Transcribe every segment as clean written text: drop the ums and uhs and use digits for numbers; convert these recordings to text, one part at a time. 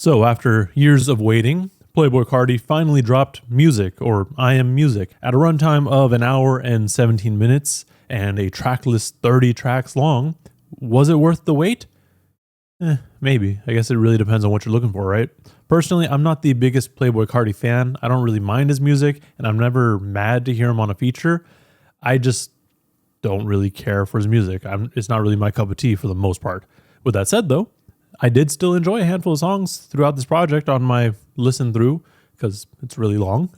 So after years of waiting, Playboi Carti finally dropped Music, or I Am Music, at a runtime of an hour and 17 minutes and a track list 30 tracks long. Was it worth the wait? Maybe. I guess it really depends on what you're looking for, right? Personally, I'm not the biggest Playboi Carti fan. I don't really mind his music, and I'm never mad to hear him on a feature. I just don't really care for his music. It's not really my cup of tea for the most part. With that said, though, I did still enjoy a handful of songs throughout this project on my listen through because it's really long.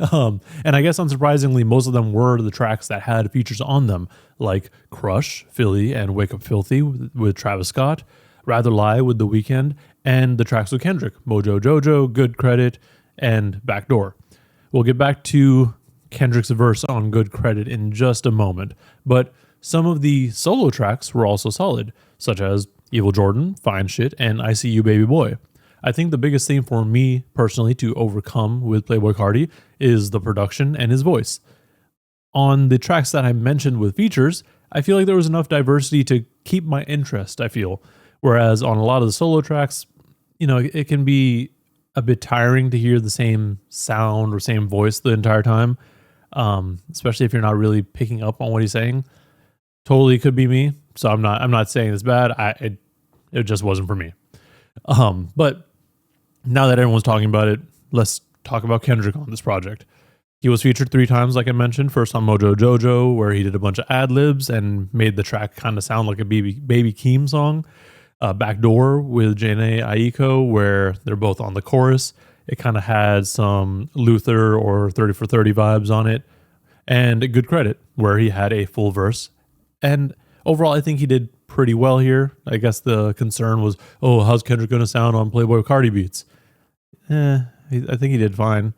And I guess unsurprisingly, most of them were the tracks that had features on them, like Crush, Philly, and Wake Up Filthy with Travis Scott, Rather Lie with The Weeknd, and the tracks with Kendrick, Mojo Jojo, Good Credit, and Backdoor. We'll get back to Kendrick's verse on Good Credit in just a moment, but some of the solo tracks were also solid, such as Evil Jordan, Fine Shit, and I See You Baby Boy. I think the biggest thing for me personally to overcome with Playboi Carti is the production and his voice. On the tracks that I mentioned with features, I feel like there was enough diversity to keep my interest, I feel. Whereas on a lot of the solo tracks, it can be a bit tiring to hear the same sound or same voice the entire time, especially if you're not really picking up on what he's saying. Totally could be me, so I'm not saying it's bad. It just wasn't for me. But now that everyone's talking about it, let's talk about Kendrick on this project. He was featured 3 times, like I mentioned. First on Mojo Jojo, where he did a bunch of ad-libs and made the track kind of sound like a Baby Keem song. Backdoor with Janae Aiko, where they're both on the chorus. It kind of had some Luther or 30 for 30 vibes on it. And Good Credit, where he had a full verse. And overall, I think he did pretty well here. I guess the concern was, how's Kendrick going to sound on Playboi Carti beats? I think he did fine.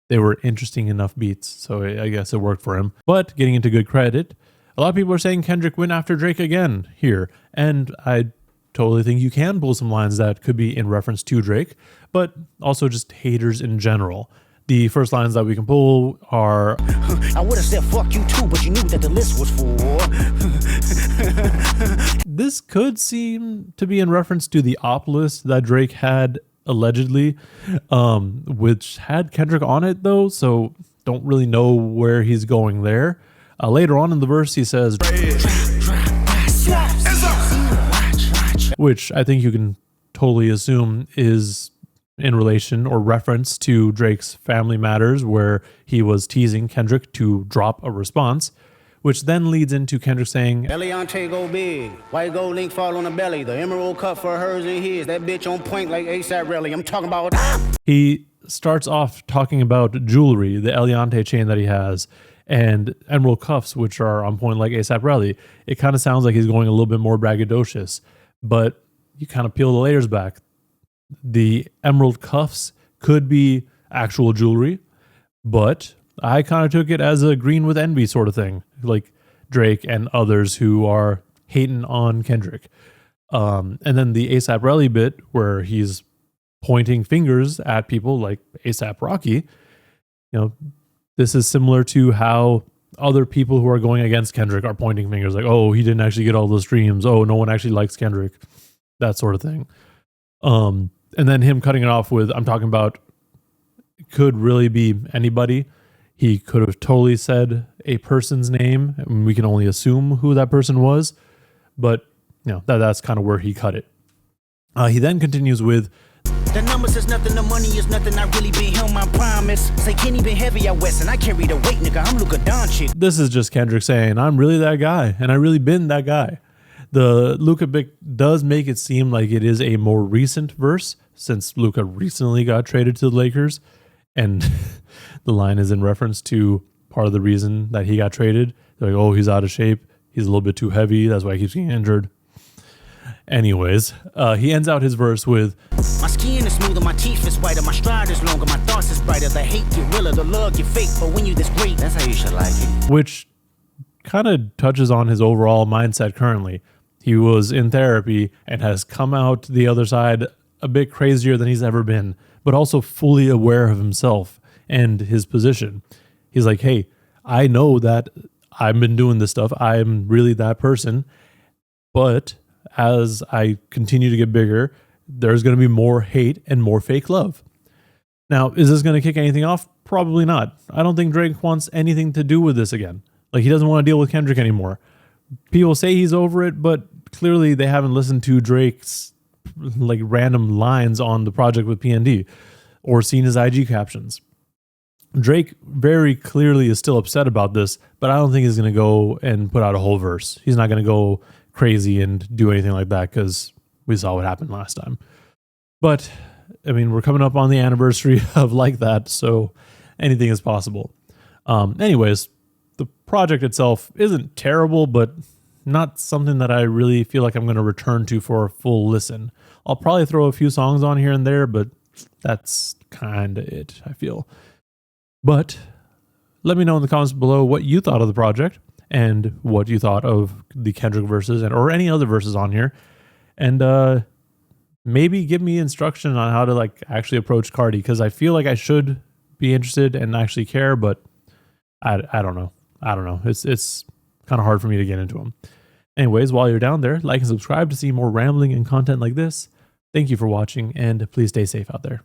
They were interesting enough beats, so I guess it worked for him. But getting into Good Credit, a lot of people are saying Kendrick went after Drake again here. And I totally think you can pull some lines that could be in reference to Drake, but also just haters in general. The first lines that we can pull are, I would have said fuck you too, but you knew that the list was for. This could seem to be in reference to the op list that Drake had allegedly, which had Kendrick on it though, so don't really know where he's going there. Later on in the verse, he says, which I think you can totally assume is in relation or reference to Drake's Family Matters, where he was teasing Kendrick to drop a response, which then leads into Kendrick saying, Eliante go big, white gold link fall on the belly, the emerald cut for hers and his, that bitch on point like ASAP Rally, I'm talking about. He starts off talking about jewelry, the Eliante chain that he has, and emerald cuffs, which are on point like ASAP Rally. It kind of sounds like he's going a little bit more braggadocious, but you kind of peel the layers back. The emerald cuffs could be actual jewelry, but I kind of took it as a green with envy sort of thing, like Drake and others who are hating on Kendrick. And then the ASAP Rally bit where he's pointing fingers at people like ASAP Rocky, this is similar to how other people who are going against Kendrick are pointing fingers like, oh, he didn't actually get all those streams. Oh, no one actually likes Kendrick. That sort of thing. And then him cutting it off with, I'm talking about, could really be anybody. He could have totally said a person's name, and we can only assume who that person was. But, that's kind of where he cut it. He then continues with, the numbers is nothing, the money is nothing, I really been held my promise. Say Kenny been heavy out west, and I carry the weight, nigga, I'm Luka Doncic. This is just Kendrick saying, I'm really that guy, and I really been that guy. The Luka bit does make it seem like it is a more recent verse, since Luka recently got traded to the Lakers, and the line is in reference to part of the reason that he got traded. They're like, oh, he's out of shape, he's a little bit too heavy, that's why he keeps getting injured. Anyways, he ends out his verse with, my skin is smoother, my teeth is whiter, my stride is longer, my thoughts is brighter, the hate get realer, the love get fake, but when you this great, that's how you should like it. Which kind of touches on his overall mindset currently. He was in therapy and has come out the other side a bit crazier than he's ever been, but also fully aware of himself and his position. He's like, hey, I know that I've been doing this stuff. I'm really that person. But as I continue to get bigger, there's going to be more hate and more fake love. Now, is this going to kick anything off? Probably not. I don't think Drake wants anything to do with this again. Like, he doesn't want to deal with Kendrick anymore. People say he's over it, but clearly they haven't listened to Drake's like random lines on the project with PND or seen his IG captions. Drake very clearly is still upset about this, but I don't think he's going to go and put out a whole verse. He's not going to go crazy and do anything like that because we saw what happened last time. But I mean, we're coming up on the anniversary of Like That, so anything is possible. Anyways, the project itself isn't terrible, but not something that I really feel like I'm going to return to for a full listen. I'll probably throw a few songs on here and there, but that's kind of it, I feel. But let me know in the comments below what you thought of the project and what you thought of the Kendrick verses or any other verses on here. And maybe give me instruction on how to like actually approach Carti, because I feel like I should be interested and actually care, but I don't know. It's kind of hard for me to get into them. Anyways, while you're down there, like and subscribe to see more rambling and content like this. Thank you for watching, and please stay safe out there.